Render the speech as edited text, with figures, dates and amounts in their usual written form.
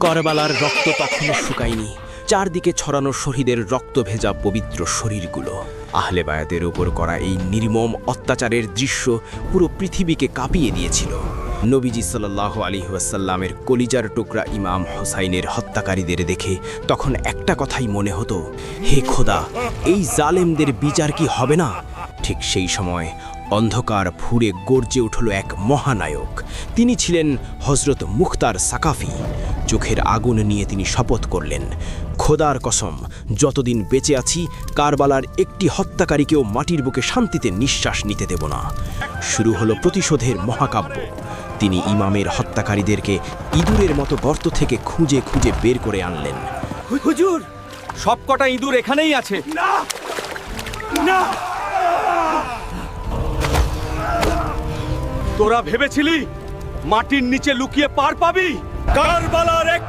কারবালার রক্ত তখনও শুকায়নি, চারদিকে ছড়ানো শহীদের রক্ত ভেজা পবিত্র শরীরগুলো। আহলে বায়াতের উপর করা এই নির্মম অত্যাচারের দৃশ্য পুরো পৃথিবীকে কাঁপিয়ে দিয়েছিল। নবীজি সাল্লাল্লাহু আলাইহি ওয়াসাল্লামের কলিজার টুকরা ইমাম হোসাইনের হত্যাকারীদের দেখে তখন একটা কথাই মনে হতো, হে খোদা, এই জালেমদের বিচার কি হবে না? ঠিক সেই সময় অন্ধকার ফুঁড়ে গর্জে উঠল এক মহানায়ক। তিনি ছিলেন হযরত মুখতার সাকাফি। চোখের আগুন নিয়ে তিনি শপথ করলেন, খোদার কসম, যতদিন বেঁচে আছি কারবালার একটি হত্যাকারীকেও মাটির বুকে শান্তিতে নিঃশ্বাস নিতে দেব না। শুরু হলো প্রতিশোধের মহাকাব্য। তিনি ইমামের হত্যাকারীদেরকে ইঁদুরের মতো গর্ত থেকে খুঁজে খুঁজে বের করে আনলেন। হুজুর, সবকটা ইঁদুর এখানেই আছে। না না, তোরা ভেবেছিলি মাটির নিচে লুকিয়ে পার পাবি? কারবালার এক